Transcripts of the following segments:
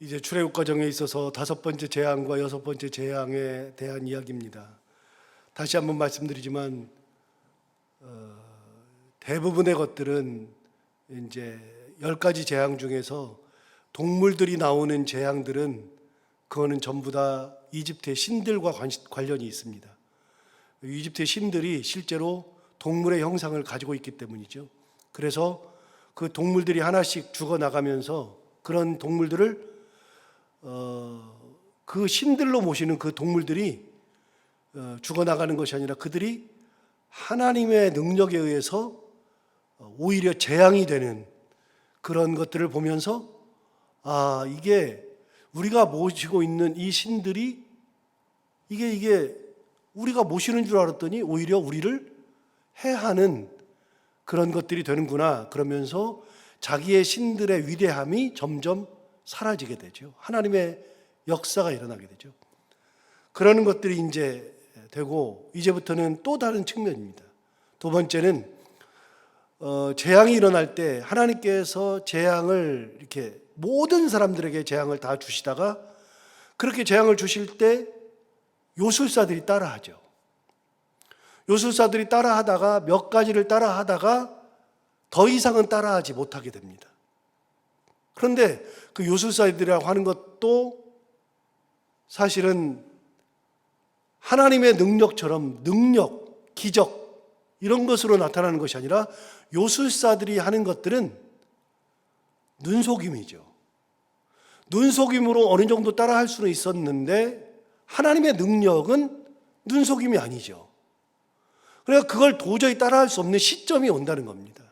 이제 출애굽 과정에 있어서 5번째 재앙과 6번째 재앙에 대한 이야기입니다. 다시 한번 말씀드리지만 대부분의 것들은 이제 10가지 재앙 중에서 동물들이 나오는 재앙들은 그거는 전부 다 이집트의 신들과 관련이 있습니다. 이집트의 신들이 실제로 동물의 형상을 가지고 있기 때문이죠. 그래서 그 동물들이 하나씩 죽어나가면서 그런 동물들을 그 신들로 모시는 그 동물들이 죽어나가는 것이 아니라 그들이 하나님의 능력에 의해서 오히려 재앙이 되는 그런 것들을 보면서 이게 우리가 모시고 있는 이 신들이 이게 우리가 모시는 줄 알았더니 오히려 우리를 해하는 그런 것들이 되는구나. 그러면서 자기의 신들의 위대함이 점점 사라지게 되죠. 하나님의 역사가 일어나게 되죠. 그러는 것들이 이제 되고, 이제부터는 또 다른 측면입니다. 두 번째는 재앙이 일어날 때 하나님께서 재앙을 이렇게 모든 사람들에게 재앙을 다 주시다가 그렇게 재앙을 주실 때 요술사들이 따라하죠. 요술사들이 따라하다가 몇 가지를 따라하다가 더 이상은 따라하지 못하게 됩니다. 그런데 그 요술사들이라고 하는 것도 사실은 하나님의 능력처럼 능력, 기적 이런 것으로 나타나는 것이 아니라 요술사들이 하는 것들은 눈속임이죠. 눈속임으로 어느 정도 따라할 수는 있었는데 하나님의 능력은 눈속임이 아니죠. 그러니까 그걸 도저히 따라할 수 없는 시점이 온다는 겁니다.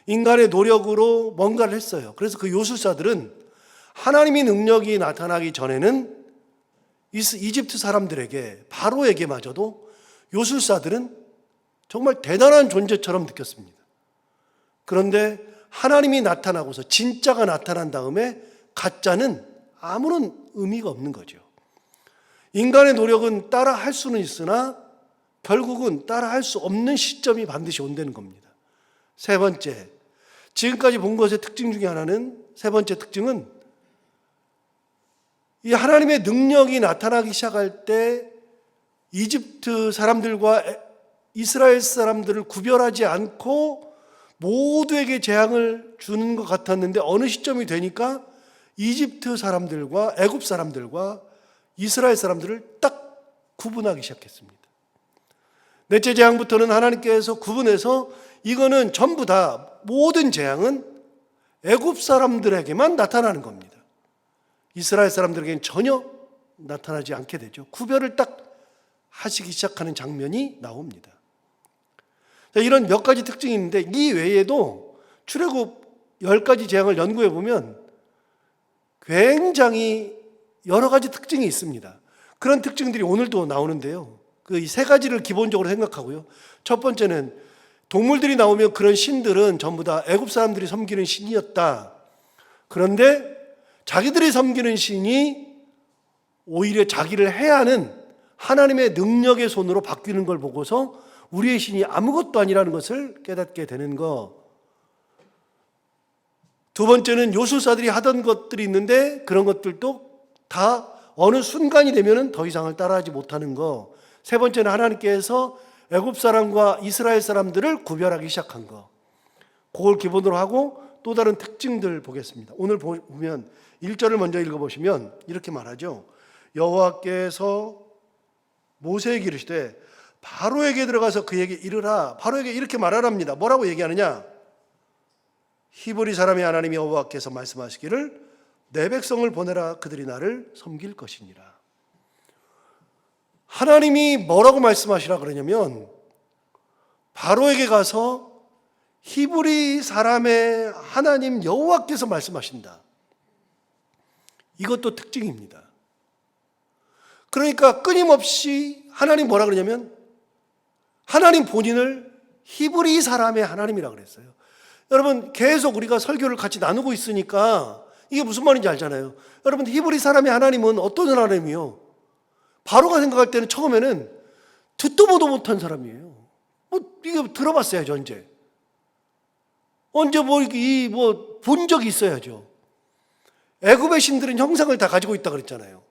인간의 노력으로 뭔가를 했어요. 그래서 그 요술사들은 하나님의 능력이 나타나기 전에는 이집트 사람들에게, 바로에게마저도 요술사들은 정말 대단한 존재처럼 느꼈습니다. 그런데 하나님이 나타나고서 진짜가 나타난 다음에 가짜는 아무런 의미가 없는 거죠. 인간의 노력은 따라 할 수는 있으나 결국은 따라 할 수 없는 시점이 반드시 온다는 겁니다. 세 번째, 지금까지 본 것의 특징 중에 하나는, 세 번째 특징은 이 하나님의 능력이 나타나기 시작할 때 이집트 사람들과 이스라엘 사람들을 구별하지 않고 모두에게 재앙을 주는 것 같았는데 어느 시점이 되니까 이집트 사람들과 애굽 사람들과 이스라엘 사람들을 딱 구분하기 시작했습니다. 넷째 재앙부터는 하나님께서 구분해서 이거는 전부 다 모든 재앙은 애굽 사람들에게만 나타나는 겁니다. 이스라엘 사람들에게는 전혀 나타나지 않게 되죠. 구별을 딱 하시기 시작하는 장면이 나옵니다. 이런 몇 가지 특징이 있는데 이 외에도 출애굽 10가지 재앙을 연구해 보면 굉장히 여러 가지 특징이 있습니다. 그런 특징들이 오늘도 나오는데요. 그 세 가지를 기본적으로 생각하고요. 첫 번째는 동물들이 나오면 그런 신들은 전부 다 애굽 사람들이 섬기는 신이었다. 그런데 자기들이 섬기는 신이 오히려 자기를 해하는 하나님의 능력의 손으로 바뀌는 걸 보고서 우리의 신이 아무것도 아니라는 것을 깨닫게 되는 것. 두 번째는 요술사들이 하던 것들이 있는데 그런 것들도 다 어느 순간이 되면 더 이상을 따라하지 못하는 것. 세 번째는 하나님께서 애굽 사람과 이스라엘 사람들을 구별하기 시작한 것. 그걸 기본으로 하고 또 다른 특징들 보겠습니다. 오늘 보면 1절을 먼저 읽어보시면 이렇게 말하죠. 여호와께서 모세에게 이르시되 바로에게 들어가서 그에게 이르라. 바로에게 이렇게 말하랍니다. 뭐라고 얘기하느냐? 히브리 사람의 하나님 여호와께서 말씀하시기를 내 백성을 보내라. 그들이 나를 섬길 것이니라. 하나님이 뭐라고 말씀하시라 그러냐면 바로에게 가서 히브리 사람의 하나님 여호와께서 말씀하신다. 이것도 특징입니다. 그러니까 끊임없이 하나님 뭐라 그러냐면 하나님 본인을 히브리 사람의 하나님이라 그랬어요. 여러분 계속 우리가 설교를 같이 나누고 있으니까 이게 무슨 말인지 알잖아요. 여러분 히브리 사람의 하나님은 어떤 하나님이요? 바로가 생각할 때는 처음에는 듣도 보도 못한 사람이에요. 이게 들어봤어야죠. 언제 본 적이 있어야죠. 애굽의 신들은 형상을 다 가지고 있다 그랬잖아요.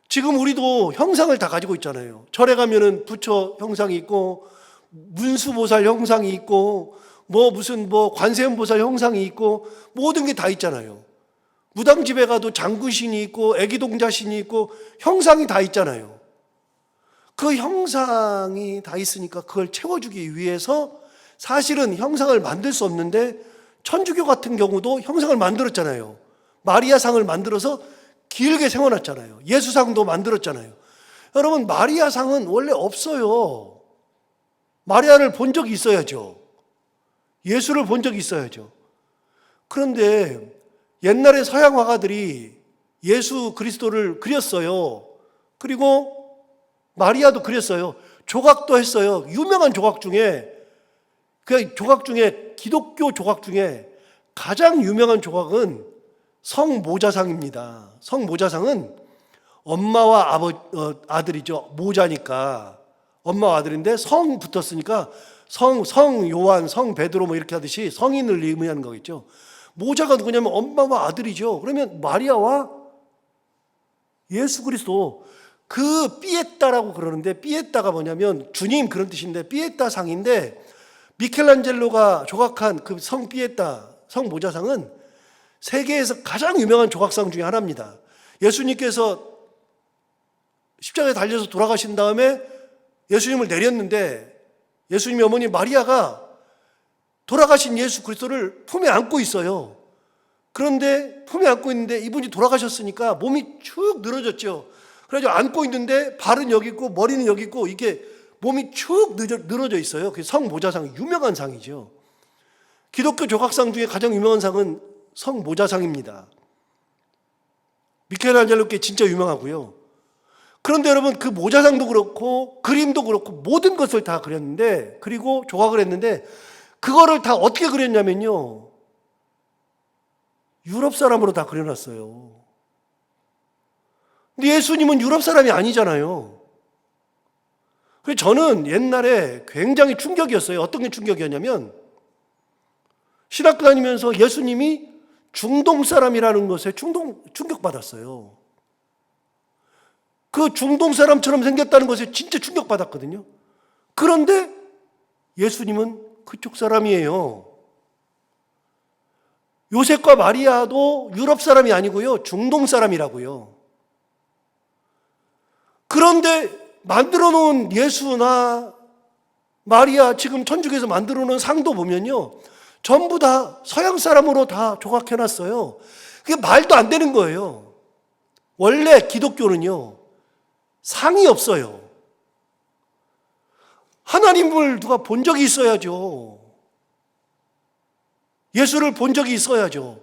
지금 우리도 형상을 다 가지고 있잖아요. 절에 가면은 부처 형상이 있고, 문수보살 형상이 있고, 무슨 관세음보살 형상이 있고, 모든 게 다 있잖아요. 무당집에 가도 장구신이 있고, 애기동자신이 있고, 형상이 다 있잖아요. 그 형상이 다 있으니까 그걸 채워주기 위해서 사실은 형상을 만들 수 없는데, 천주교 같은 경우도 형상을 만들었잖아요. 마리아상을 만들어서 길게 세워놨잖아요. 예수상도 만들었잖아요. 여러분, 마리아상은 원래 없어요. 마리아를 본 적이 있어야죠. 예수를 본 적이 있어야죠. 그런데 옛날에 서양 화가들이 예수 그리스도를 그렸어요. 그리고 마리아도 그렸어요. 조각도 했어요. 유명한 조각 중에, 그 조각 중에, 기독교 조각 중에 가장 유명한 조각은 성모자상입니다. 성모자상은 엄마와 아들이죠. 모자니까 엄마와 아들인데 성 붙었으니까 성 요한, 성 베드로 이렇게 하듯이 성인을 의미하는 거겠죠. 모자가 누구냐면 엄마와 아들이죠. 그러면 마리아와 예수 그리스도, 그 피에타라고 그러는데, 피에타가 뭐냐면 주님 그런 뜻인데, 피에타 상인데, 미켈란젤로가 조각한 그 성 피에타, 성 모자상은 세계에서 가장 유명한 조각상 중에 하나입니다. 예수님께서 십자가에 달려서 돌아가신 다음에 예수님을 내렸는데, 예수님의 어머니 마리아가 돌아가신 예수 그리스도를 품에 안고 있어요. 그런데 품에 안고 있는데 이분이 돌아가셨으니까 몸이 축 늘어졌죠. 그래서 안고 있는데 발은 여기 있고 머리는 여기 있고, 이게 몸이 축 늘어져 있어요. 그게 성모자상, 유명한 상이죠. 기독교 조각상 중에 가장 유명한 상은 성모자상입니다. 미켈란젤로께 진짜 유명하고요. 그런데 여러분, 그 모자상도 그렇고 그림도 그렇고 모든 것을 다 그렸는데, 그리고 조각을 했는데, 그거를 다 어떻게 그렸냐면요, 유럽 사람으로 다 그려놨어요. 근데 예수님은 유럽 사람이 아니잖아요. 그래서 저는 옛날에 굉장히 충격이었어요. 어떤 게 충격이었냐면, 신학교 다니면서 예수님이 중동 사람이라는 것에 충격받았어요. 그 중동 사람처럼 생겼다는 것에 진짜 충격받았거든요. 그런데 예수님은 그쪽 사람이에요. 요셉과 마리아도 유럽 사람이 아니고요, 중동 사람이라고요. 그런데 만들어 놓은 예수나 마리아, 지금 천주교에서 만들어 놓은 상도 보면요, 전부 다 서양 사람으로 다 조각해놨어요. 그게 말도 안 되는 거예요. 원래 기독교는요, 상이 없어요. 하나님을 누가 본 적이 있어야죠. 예수를 본 적이 있어야죠.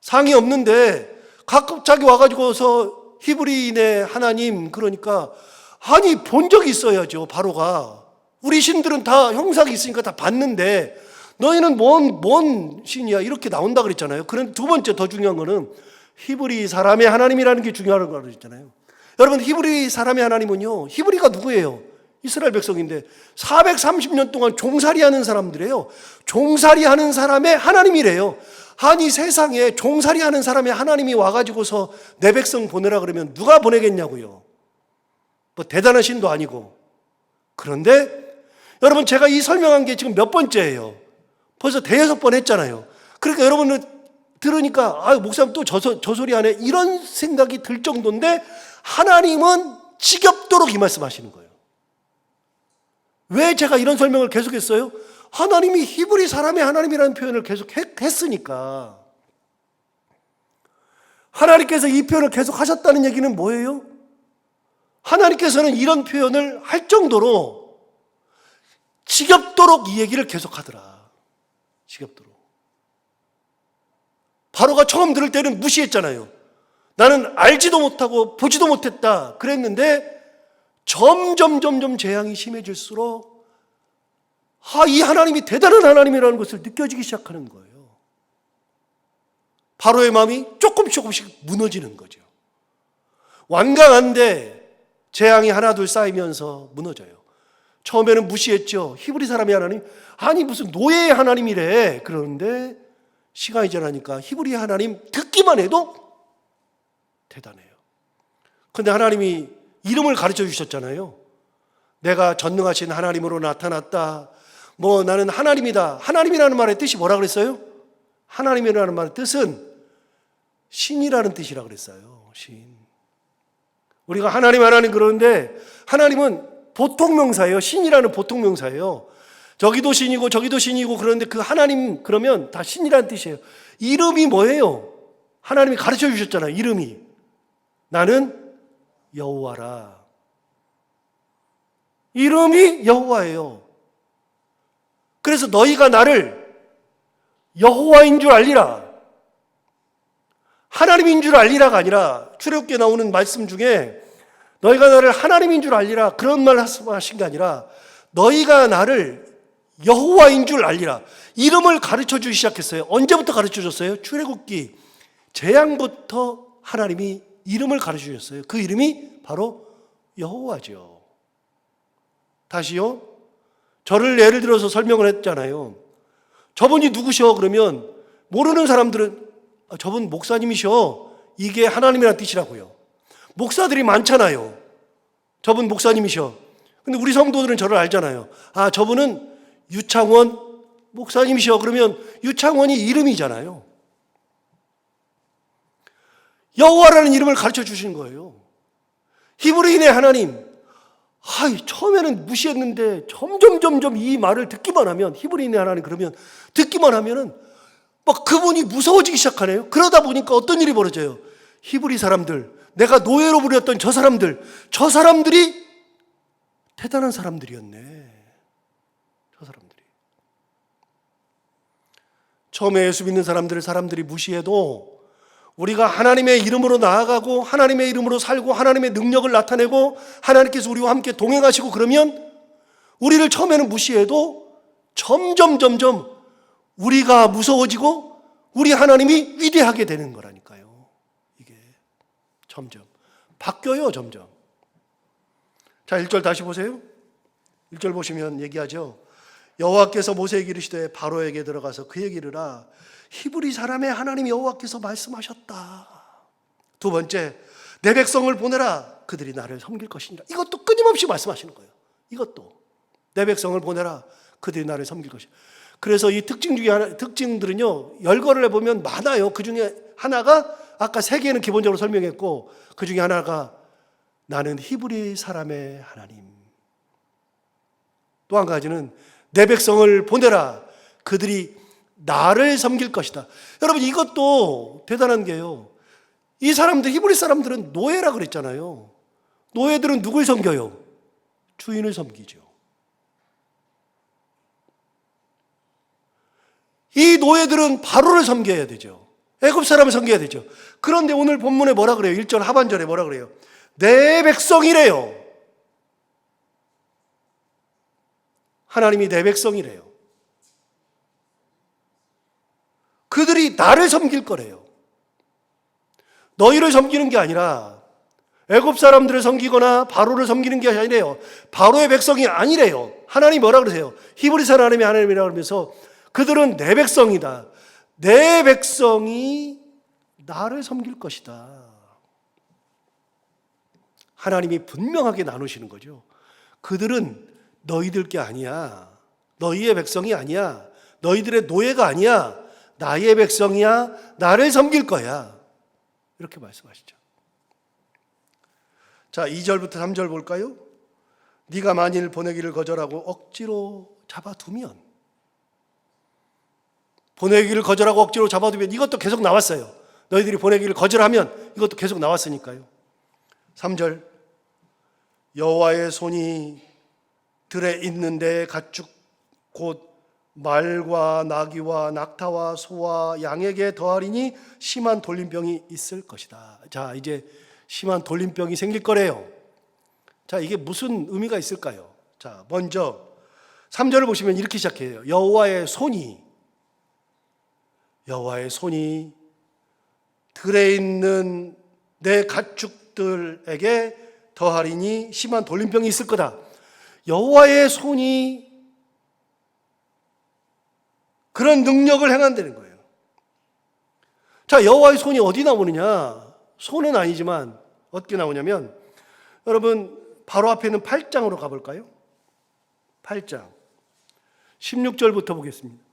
상이 없는데 갑자기 와가지고서 히브리인의 하나님, 그러니까 아니 본 적이 있어야죠. 바로가, 우리 신들은 다 형상이 있으니까 다 봤는데 너희는 뭔 신이야, 이렇게 나온다 그랬잖아요. 그런 두 번째 더 중요한 거는 히브리 사람의 하나님이라는 게 중요하다고 그랬잖아요. 여러분, 히브리 사람의 하나님은요, 히브리가 누구예요? 이스라엘 백성인데 430년 동안 종살이하는 사람들이에요. 종살이하는 사람의 하나님이래요. 아니 세상에 종살이하는 사람의 하나님이 와가지고서 내 백성 보내라 그러면 누가 보내겠냐고요. 뭐 대단한 신도 아니고. 그런데 여러분, 제가 이 설명한 게 지금 몇 번째예요? 벌써 대여섯 번 했잖아요. 그러니까 여러분은 들으니까 목사님 또 저 소리 하네, 이런 생각이 들 정도인데, 하나님은 지겹도록 이 말씀하시는 거예요. 왜 제가 이런 설명을 계속했어요? 하나님이 히브리 사람의 하나님이라는 표현을 계속 했으니까. 하나님께서 이 표현을 계속 하셨다는 얘기는 뭐예요? 하나님께서는 이런 표현을 할 정도로 지겹도록 이 얘기를 계속 하더라. 지겹도록. 바로가 처음 들을 때는 무시했잖아요. 나는 알지도 못하고 보지도 못했다 그랬는데, 점점 재앙이 심해질수록 이 하나님이 대단한 하나님이라는 것을 느껴지기 시작하는 거예요. 바로의 마음이 조금씩 무너지는 거죠. 완강한데 재앙이 하나 둘 쌓이면서 무너져요. 처음에는 무시했죠. 히브리 사람의 하나님, 아니 무슨 노예의 하나님이래. 그러는데 시간이 지나니까 히브리 하나님 듣기만 해도 대단해요. 그런데 하나님이 이름을 가르쳐 주셨잖아요. 내가 전능하신 하나님으로 나타났다. 뭐 나는 하나님이다. 하나님이라는 말의 뜻이 뭐라 그랬어요? 하나님이라는 말의 뜻은 신이라는 뜻이라 그랬어요. 신. 우리가 하나님 그러는데 하나님은 보통명사예요. 신이라는 보통명사예요. 저기도 신이고 저기도 신이고 그러는데 그 하나님 그러면 다 신이라는 뜻이에요. 이름이 뭐예요? 하나님이 가르쳐 주셨잖아요. 이름이. 나는 여호와라. 이름이 여호와예요. 그래서 너희가 나를 여호와인 줄 알리라. 하나님인 줄 알리라가 아니라 출애굽기에 나오는 말씀 중에 너희가 나를 하나님인 줄 알리라 그런 말 하신 게 아니라 너희가 나를 여호와인 줄 알리라. 이름을 가르쳐 주기 시작했어요. 언제부터 가르쳐 줬어요? 출애굽기 재앙부터 하나님이 이름을 가르쳐 주셨어요. 그 이름이 바로 여호와죠. 다시요. 저를 예를 들어서 설명을 했잖아요. 저분이 누구셔? 그러면 모르는 사람들은 저분 목사님이셔. 이게 하나님이라는 뜻이라고요. 목사들이 많잖아요. 저분 목사님이셔. 근데 우리 성도들은 저를 알잖아요. 아, 저분은 유창원 목사님이셔. 그러면 유창원이 이름이잖아요. 여호와라는 이름을 가르쳐 주신 거예요. 히브리인의 하나님. 처음에는 무시했는데 점점 이 말을 듣기만 하면, 히브리인의 하나님 그러면 듣기만 하면은 막 그분이 무서워지기 시작하네요. 그러다 보니까 어떤 일이 벌어져요? 히브리 사람들, 내가 노예로 부렸던 저 사람들이 대단한 사람들이었네. 저 사람들이. 처음에 예수 믿는 사람들이 무시해도 우리가 하나님의 이름으로 나아가고 하나님의 이름으로 살고 하나님의 능력을 나타내고 하나님께서 우리와 함께 동행하시고 그러면 우리를 처음에는 무시해도 점점 우리가 무서워지고 우리 하나님이 위대하게 되는 거라니까요. 이게 점점 바뀌어요. 점점. 자, 1절 다시 보세요. 1절 보시면 얘기하죠. 여호와께서 모세에게 이르시되 바로에게 들어가서 그에게 이르라 히브리 사람의 하나님 여호와께서 말씀하셨다. 두 번째, 내 백성을 보내라 그들이 나를 섬길 것이니라. 이것도 끊임없이 말씀하시는 거예요. 이것도 내 백성을 보내라 그들이 나를 섬길 것이니라. 그래서 이 특징들은요 10거를 해보면 많아요. 그 중에 하나가 아까 3개는 기본적으로 설명했고 그 중에 하나가 나는 히브리 사람의 하나님. 또 한 가지는 내 백성을 보내라 그들이 나를 섬길 것이다. 여러분 이것도 대단한 게요. 이 사람들 히브리 사람들은 노예라 그랬잖아요. 노예들은 누굴 섬겨요? 주인을 섬기죠. 이 노예들은 바로를 섬겨야 되죠. 애굽 사람을 섬겨야 되죠. 그런데 오늘 본문에 뭐라 그래요? 1절 하반절에 뭐라 그래요? 내 백성이래요. 하나님이 내 백성이래요. 그들이 나를 섬길 거래요. 너희를 섬기는 게 아니라 애굽 사람들을 섬기거나 바로를 섬기는 게 아니래요. 바로의 백성이 아니래요. 하나님이 뭐라 그러세요? 히브리서 하나님이 하나님이라고 그러면서 그들은 내 백성이다. 내 백성이 나를 섬길 것이다. 하나님이 분명하게 나누시는 거죠. 그들은 너희들 게 아니야. 너희의 백성이 아니야. 너희들의 노예가 아니야. 나의 백성이야. 나를 섬길 거야. 이렇게 말씀하시죠. 자, 2절부터 3절 볼까요? 네가 만일 보내기를 거절하고 억지로 잡아두면, 보내기를 거절하고 억지로 잡아두면 이것도 계속 나왔어요. 너희들이 보내기를 거절하면 이것도 계속 나왔으니까요. 3절 여호와의 손이 들에 있는데 가축 곧 말과 나귀와 낙타와 소와 양에게 더하리니 심한 돌림병이 있을 것이다. 자, 이제 심한 돌림병이 생길 거래요. 자, 이게 무슨 의미가 있을까요? 자, 먼저 3절을 보시면 이렇게 시작해요. 여호와의 손이 들에 있는 내 가축들에게 더하리니 심한 돌림병이 있을 거다. 여호와의 손이 그런 능력을 행한다는 거예요. 자, 여호와의 손이 어디 나오느냐? 손은 아니지만 어떻게 나오냐면, 여러분 바로 앞에 있는 8장으로 가볼까요? 8장 16절부터 보겠습니다.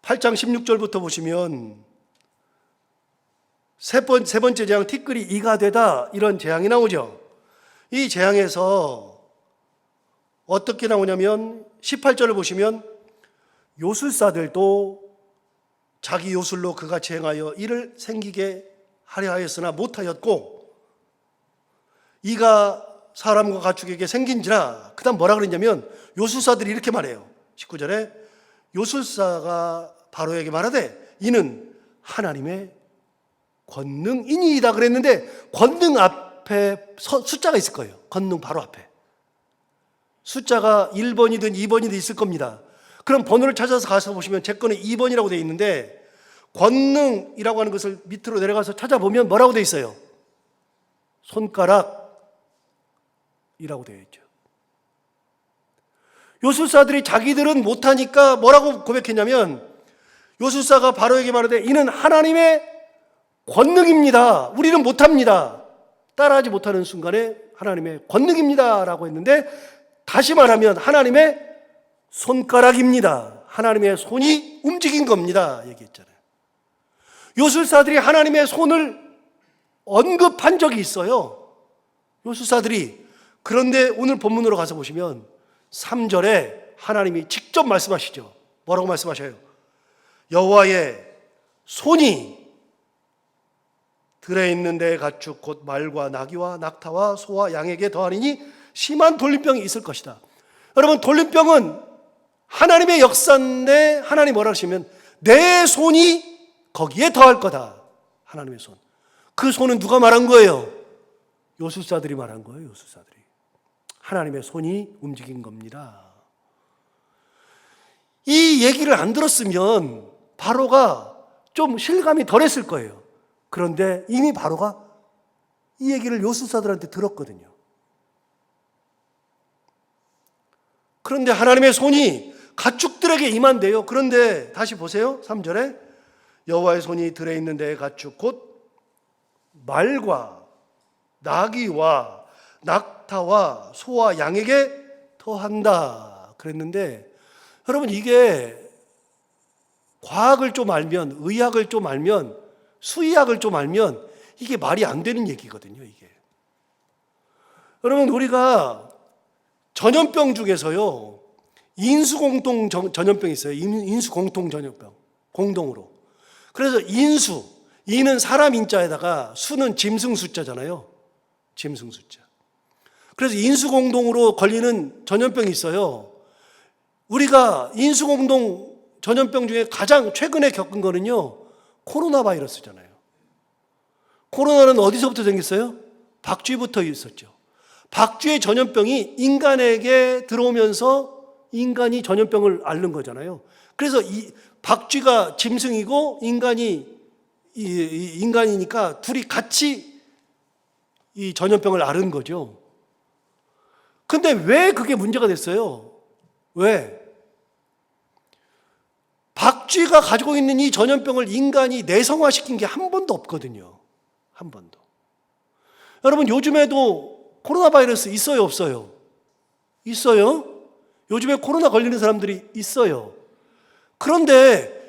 8장 16절부터 보시면 세 번째 재앙 티끌이 이가 되다, 이런 재앙이 나오죠. 이 재앙에서 어떻게 나오냐면 18절을 보시면 요술사들도 자기 요술로 그같이 행하여 이를 생기게 하려 하였으나 못하였고 이가 사람과 가축에게 생긴지라. 그 다음 뭐라 그랬냐면 요술사들이 이렇게 말해요. 19절에 요술사가 바로에게 말하되 이는 하나님의 권능이니이다 그랬는데, 권능 앞에 숫자가 있을 거예요. 권능 바로 앞에 숫자가 1번이든 2번이든 있을 겁니다. 그럼 번호를 찾아서 가서 보시면 제 거는 2번이라고 되어 있는데, 권능이라고 하는 것을 밑으로 내려가서 찾아보면 뭐라고 되어 있어요? 손가락이라고 되어 있죠. 요술사들이 자기들은 못하니까 뭐라고 고백했냐면, 요술사가 바로에게 말하되 이는 하나님의 권능입니다. 우리는 못합니다. 따라하지 못하는 순간에 하나님의 권능입니다 라고 했는데, 다시 말하면 하나님의 손가락입니다. 하나님의 손이 움직인 겁니다 얘기했잖아요. 요술사들이 하나님의 손을 언급한 적이 있어요, 요술사들이. 그런데 오늘 본문으로 가서 보시면 3절에 하나님이 직접 말씀하시죠. 뭐라고 말씀하셔요? 여호와의 손이 들에 있는 데 가축 곧 말과 나귀와 낙타와 소와 양에게 더하리니 심한 돌림병이 있을 것이다. 여러분, 돌림병은 하나님의 역사인데 하나님 뭐라 하시면 내 손이 거기에 더할 거다. 하나님의 손. 그 손은 누가 말한 거예요? 요술사들이 말한 거예요. 요술사들이. 하나님의 손이 움직인 겁니다. 이 얘기를 안 들었으면 바로가 좀 실감이 덜했을 거예요. 그런데 이미 바로가 이 얘기를 요술사들한테 들었거든요. 그런데 하나님의 손이 가축들에게 임한대요. 그런데 다시 보세요. 3절에 여호와의 손이 들에 있는 데에 가축 곧 말과 나귀와 낙타와 소와 양에게 더한다 그랬는데, 여러분 이게 과학을 좀 알면, 의학을 좀 알면, 수의학을 좀 알면 이게 말이 안 되는 얘기거든요. 이게 여러분, 우리가 전염병 중에서요 인수공통 전염병이 있어요. 인수공통 전염병, 공동으로. 그래서 인수, 이는 사람 인자에다가 수는 짐승 숫자잖아요. 짐승 숫자. 그래서 인수공동으로 걸리는 전염병이 있어요. 우리가 인수공동 전염병 중에 가장 최근에 겪은 거는요 코로나 바이러스잖아요. 코로나는 어디서부터 생겼어요? 박쥐부터 있었죠. 박쥐의 전염병이 인간에게 들어오면서 인간이 전염병을 앓는 거잖아요. 그래서 이 박쥐가 짐승이고 인간이니까 둘이 같이 이 전염병을 앓은 거죠. 근데 왜 그게 문제가 됐어요? 왜? 박쥐가 가지고 있는 이 전염병을 인간이 내성화시킨 게 한 번도 없거든요. 한 번도. 여러분, 요즘에도 코로나 바이러스 있어요, 없어요? 있어요. 요즘에 코로나 걸리는 사람들이 있어요. 그런데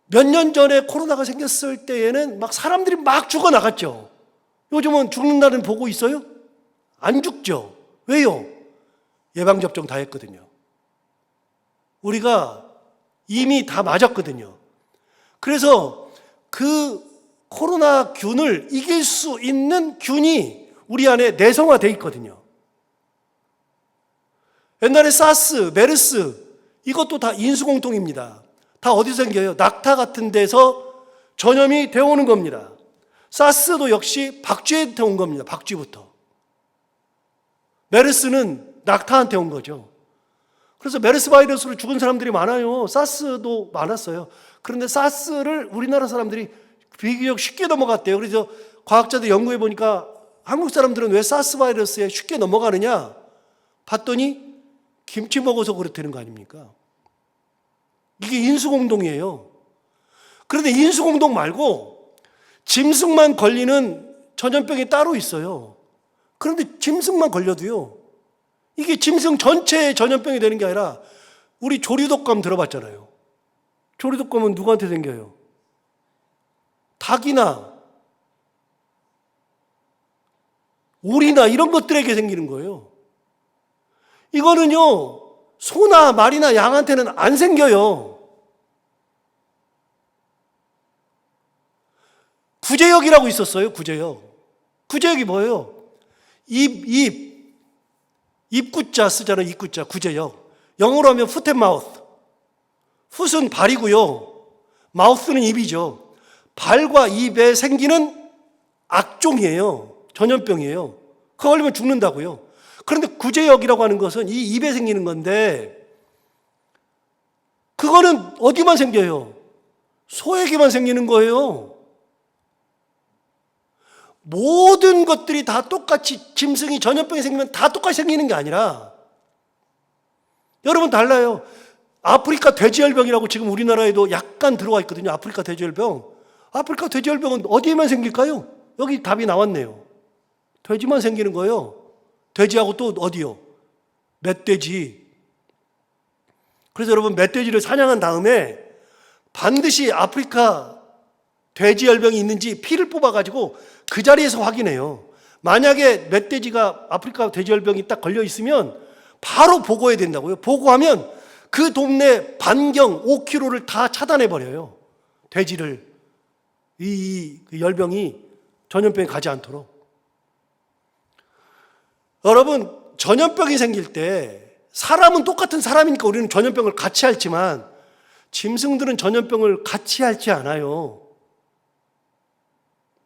몇 년 전에 코로나가 생겼을 때에는 막 사람들이 막 죽어나갔죠. 요즘은 죽는다는 보고 있어요? 안 죽죠. 왜요? 예방접종 다 했거든요. 우리가 이미 다 맞았거든요. 그래서 그 코로나 균을 이길 수 있는 균이 우리 안에 내성화되어 있거든요. 옛날에 사스, 메르스 이것도 다 인수공통입니다. 다 어디서 생겨요? 낙타 같은 데서 전염이 되어 오는 겁니다. 사스도 역시 박쥐한테 온 겁니다. 박쥐부터. 메르스는 낙타한테 온 거죠. 그래서 메르스 바이러스로 죽은 사람들이 많아요. 사스도 많았어요. 그런데 사스를 우리나라 사람들이 비교적 쉽게 넘어갔대요. 그래서 과학자들 연구해 보니까 한국 사람들은 왜 사스 바이러스에 쉽게 넘어가느냐 봤더니 김치 먹어서 그렇다는 거 아닙니까? 이게 인수공동이에요. 그런데 인수공동 말고 짐승만 걸리는 전염병이 따로 있어요. 그런데 짐승만 걸려도요, 이게 짐승 전체의 전염병이 되는 게 아니라, 우리 조류독감 들어봤잖아요. 조류독감은 누구한테 생겨요? 닭이나 오리나 이런 것들에게 생기는 거예요. 이거는요, 소나 말이나 양한테는 안 생겨요. 구제역이라고 있었어요. 구제역. 구제역이 뭐예요? 입구자 쓰잖아요. 입구자, 구제역. 영어로 하면 foot and mouth. foot은 발이고요, mouth는 입이죠. 발과 입에 생기는 악종이에요. 전염병이에요. 그거 걸리면 죽는다고요. 그런데 구제역이라고 하는 것은 이 입에 생기는 건데, 그거는 어디만 생겨요? 소에게만 생기는 거예요. 모든 것들이 다 똑같이, 짐승이 전염병이 생기면 다 똑같이 생기는 게 아니라, 여러분 달라요. 아프리카 돼지열병이라고 지금 우리나라에도 약간 들어와 있거든요. 아프리카 돼지열병. 아프리카 돼지열병은 어디에만 생길까요? 여기 답이 나왔네요. 돼지만 생기는 거예요. 돼지하고 또 어디요? 멧돼지. 그래서 여러분, 멧돼지를 사냥한 다음에 반드시 아프리카 돼지열병이 있는지 피를 뽑아가지고 그 자리에서 확인해요. 만약에 멧돼지가 아프리카 돼지열병이 딱 걸려 있으면 바로 보고해야 된다고요. 보고하면 그 동네 반경 5km를 다 차단해버려요. 돼지를. 이 열병이, 전염병이 가지 않도록. 여러분, 전염병이 생길 때 사람은 똑같은 사람이니까 우리는 전염병을 같이 앓지만, 짐승들은 전염병을 같이 앓지 않아요.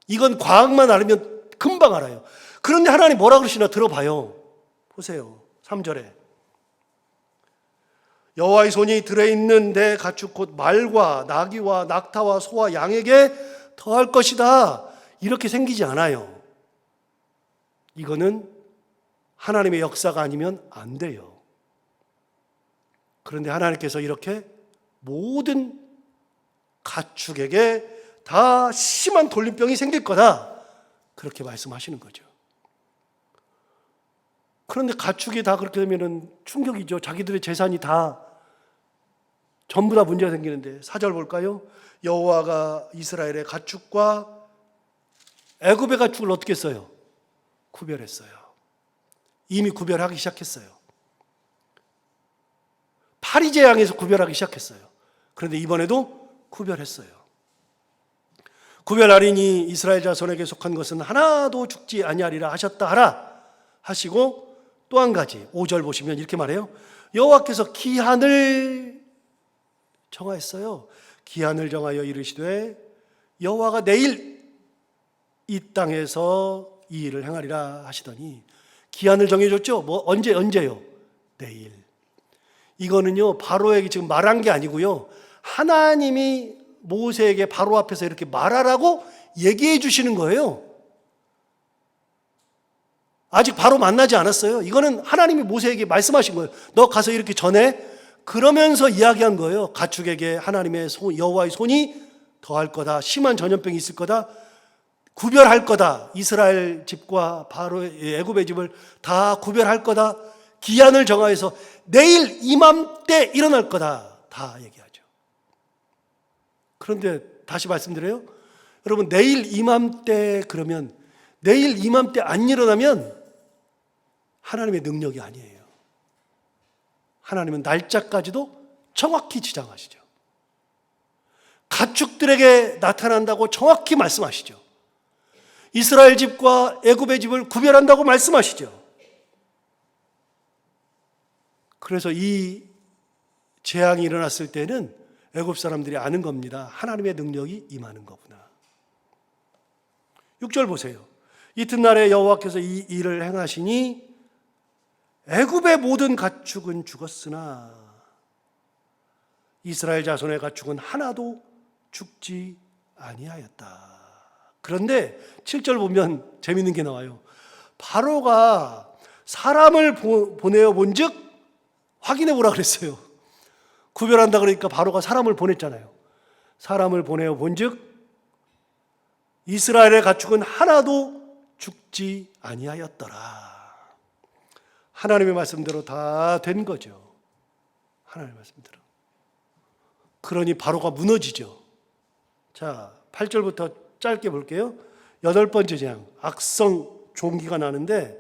이건 과학만 알면 금방 알아요. 그런데 하나님 뭐라 그러시나 들어봐요. 보세요. 3절에 여호와의 손이 들어있는 내 가축 곧 말과 나귀와 낙타와 소와 양에게 더할 것이다. 이렇게 생기지 않아요. 이거는 하나님의 역사가 아니면 안 돼요. 그런데 하나님께서 이렇게 모든 가축에게 다 심한 돌림병이 생길 거다, 그렇게 말씀하시는 거죠. 그런데 가축이 다 그렇게 되면 충격이죠. 자기들의 재산이 다 전부 다 문제가 생기는데, 4절 볼까요? 여호와가 이스라엘의 가축과 애굽의 가축을 어떻게 했어요? 구별했어요. 이미 구별하기 시작했어요. 파리제양에서 구별하기 시작했어요. 그런데 이번에도 구별했어요. 구별하리니 이스라엘 자손에게 속한 것은 하나도 죽지 아니하리라 하셨다 하라 하시고, 또 한 가지 5절 보시면 이렇게 말해요. 여호와께서 기한을 정하였어요. 기한을 정하여 이르시되 여호와가 내일 이 땅에서 이 일을 행하리라 하시더니, 기한을 정해줬죠. 언제요? 내일. 이거는요, 바로에게 지금 말한 게 아니고요, 하나님이 모세에게 바로 앞에서 이렇게 말하라고 얘기해 주시는 거예요. 아직 바로 만나지 않았어요. 이거는 하나님이 모세에게 말씀하신 거예요. 너 가서 이렇게 전해. 그러면서 이야기한 거예요. 가축에게 하나님의 여호와의 손이 더할 거다. 심한 전염병이 있을 거다. 구별할 거다. 이스라엘 집과 바로의 애굽의 집을 다 구별할 거다. 기한을 정하여서 내일 이맘때 일어날 거다. 다 얘기하죠. 그런데 다시 말씀드려요. 여러분, 내일 이맘때, 그러면 내일 이맘때 안 일어나면 하나님의 능력이 아니에요. 하나님은 날짜까지도 정확히 지정하시죠. 가축들에게 나타난다고 정확히 말씀하시죠. 이스라엘 집과 애굽의 집을 구별한다고 말씀하시죠. 그래서 이 재앙이 일어났을 때는 애굽 사람들이 아는 겁니다. 하나님의 능력이 임하는 거구나. 6절 보세요. 이튿날에 여호와께서 이 일을 행하시니 애굽의 모든 가축은 죽었으나 이스라엘 자손의 가축은 하나도 죽지 아니하였다. 그런데 7절 보면 재밌는 게 나와요. 바로가 사람을 보내어 본즉 확인해 보라 그랬어요. 구별한다 그러니까 바로가 사람을 보냈잖아요. 사람을 보내어 본즉 이스라엘의 가축은 하나도 죽지 아니하였더라. 하나님의 말씀대로 다 된 거죠. 하나님의 말씀대로. 그러니 바로가 무너지죠. 자, 8절부터 짧게 볼게요. 8번째 재앙, 악성 종기가 나는데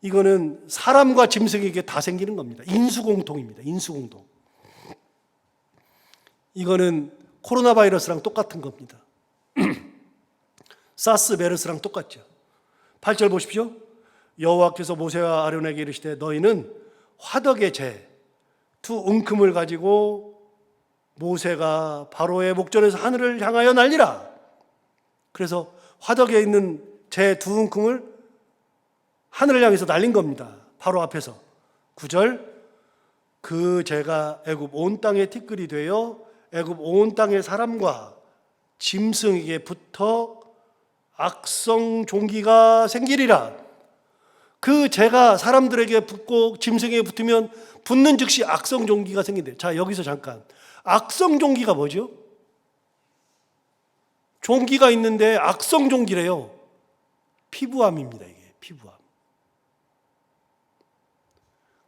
이거는 사람과 짐승에게 다 생기는 겁니다. 인수공통입니다. 인수공통. 이거는 코로나 바이러스랑 똑같은 겁니다. 사스 메르스랑 똑같죠. 8절 보십시오. 여호와께서 모세와 아론에게 이르시되 너희는 화덕의 재 두 웅큼을 가지고 모세가 바로의 목전에서 하늘을 향하여 날리라. 그래서 화덕에 있는 재 두 웅큼을 하늘을 향해서 날린 겁니다. 바로 앞에서. 9절 그 재가 애굽 온 땅에 티끌이 되어 애굽 온 땅의 사람과 짐승에게 붙어 악성 종기가 생기리라. 그 재가 사람들에게 붙고 짐승에게 붙으면 붙는 즉시 악성 종기가 생긴대. 자, 여기서 잠깐. 악성 종기가 뭐죠? 종기가 있는데 악성 종기래요. 피부암입니다, 이게. 피부암.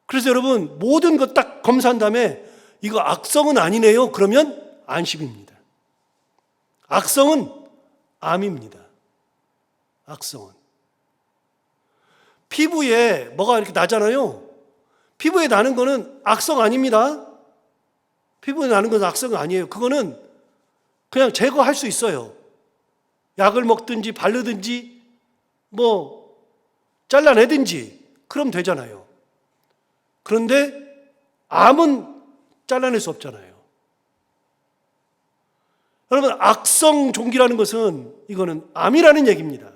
그래서 여러분, 모든 것 딱 검사한 다음에 이거 악성은 아니네요. 그러면 안심입니다. 악성은 암입니다. 악성은. 피부에 뭐가 이렇게 나잖아요. 피부에 나는 거는 악성 아닙니다. 피부에 나는 건 악성 아니에요. 그거는 그냥 제거할 수 있어요. 약을 먹든지 바르든지 뭐 잘라내든지 그럼 되잖아요. 그런데 암은 잘라낼 수 없잖아요. 여러분, 악성 종기라는 것은 이거는 암이라는 얘기입니다.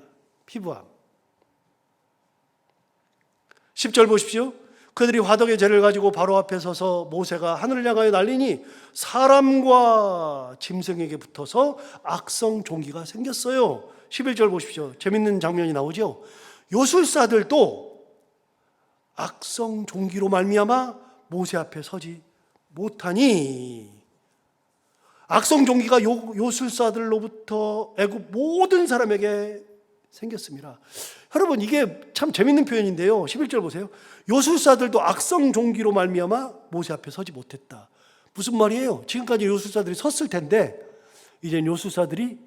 피부암. 10절 보십시오. 그들이 화덕의 재를 가지고 바로 앞에 서서 모세가 하늘을 향하여 날리니 사람과 짐승에게 붙어서 악성 종기가 생겼어요. 11절 보십시오. 재밌는 장면이 나오죠. 요술사들도 악성 종기로 말미암아 모세 앞에 서지 못하니. 악성 종기가 요술사들로부터 애굽 모든 사람에게 생겼습니다. 여러분, 이게 참 재밌는 표현인데요. 11절 보세요. 요술사들도 악성 종기로 말미암아 모세 앞에 서지 못했다. 무슨 말이에요? 지금까지 요술사들이 섰을 텐데 이제 요술사들이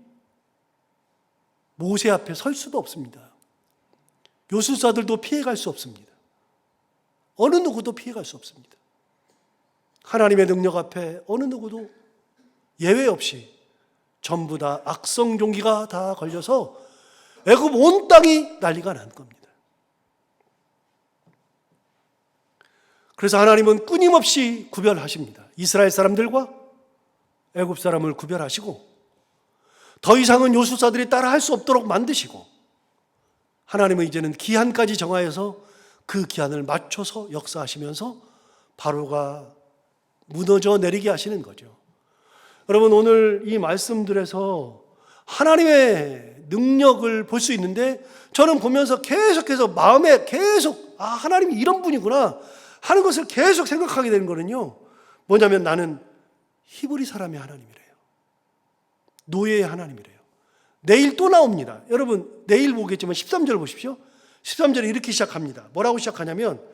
모세 앞에 설 수도 없습니다. 요술사들도 피해갈 수 없습니다. 어느 누구도 피해갈 수 없습니다. 하나님의 능력 앞에 어느 누구도 예외 없이 전부 다 악성 종기가 다 걸려서 애굽 온 땅이 난리가 난 겁니다. 그래서 하나님은 끊임없이 구별하십니다. 이스라엘 사람들과 애굽 사람을 구별하시고 더 이상은 요술사들이 따라 할 수 없도록 만드시고 하나님은 이제는 기한까지 정하여서 그 기한을 맞춰서 역사하시면서 바로가 무너져 내리게 하시는 거죠. 여러분, 오늘 이 말씀들에서 하나님의 능력을 볼 수 있는데 저는 보면서 계속해서 마음에 계속 하나님이 이런 분이구나 하는 것을 계속 생각하게 되는 거는요. 뭐냐면 나는 히브리 사람의 하나님이래요. 노예의 하나님이래요. 내일 또 나옵니다. 여러분, 내일 보겠지만 13절 보십시오. 13절에 이렇게 시작합니다. 뭐라고 시작하냐면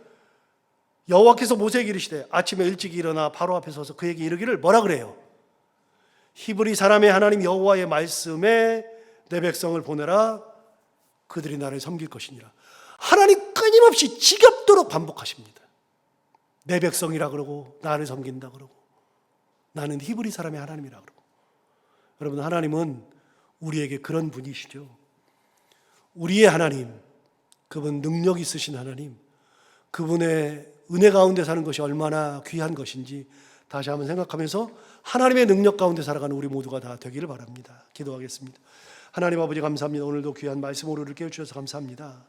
여호와께서 모세에게 이르시되 아침에 일찍 일어나 바로 앞에 서서 그에게 이르기를 뭐라 그래요? 히브리 사람의 하나님 여호와의 말씀에 내 백성을 보내라. 그들이 나를 섬길 것이니라. 하나님 끊임없이 지겹도록 반복하십니다. 내 백성이라 그러고 나를 섬긴다 그러고 나는 히브리 사람의 하나님이라 그러고. 여러분, 하나님은 우리에게 그런 분이시죠. 우리의 하나님, 그분 능력 있으신 하나님, 그분의 은혜 가운데 사는 것이 얼마나 귀한 것인지 다시 한번 생각하면서 하나님의 능력 가운데 살아가는 우리 모두가 다 되기를 바랍니다. 기도하겠습니다. 하나님 아버지, 감사합니다. 오늘도 귀한 말씀으로 우리를 깨워주셔서 감사합니다.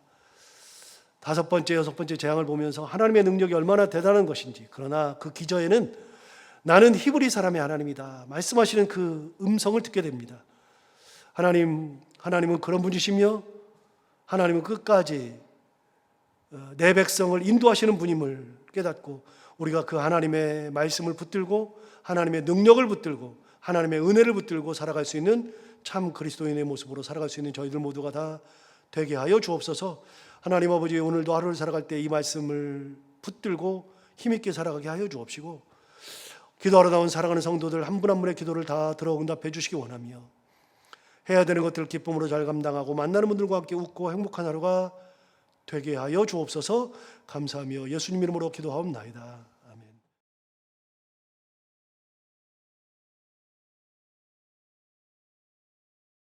5번째, 6번째 재앙을 보면서 하나님의 능력이 얼마나 대단한 것인지, 그러나 그 기저에는 나는 히브리 사람의 하나님이다 말씀하시는 그 음성을 듣게 됩니다. 하나님은 그런 분이시며 하나님은 끝까지 내 백성을 인도하시는 분임을 깨닫고 우리가 그 하나님의 말씀을 붙들고 하나님의 능력을 붙들고 하나님의 은혜를 붙들고 살아갈 수 있는 참 그리스도인의 모습으로 살아갈 수 있는 저희들 모두가 다 되게 하여 주옵소서. 하나님 아버지, 오늘도 하루를 살아갈 때 이 말씀을 붙들고 힘있게 살아가게 하여 주옵시고, 기도하러 나온 사랑하는 성도들 한 분 한 분의 기도를 다 들어 응답해 주시기 원하며, 해야 되는 것들을 기쁨으로 잘 감당하고 만나는 분들과 함께 웃고 행복한 하루가 되게 하여 주옵소서. 감사하며 예수님 이름으로 기도하옵나이다.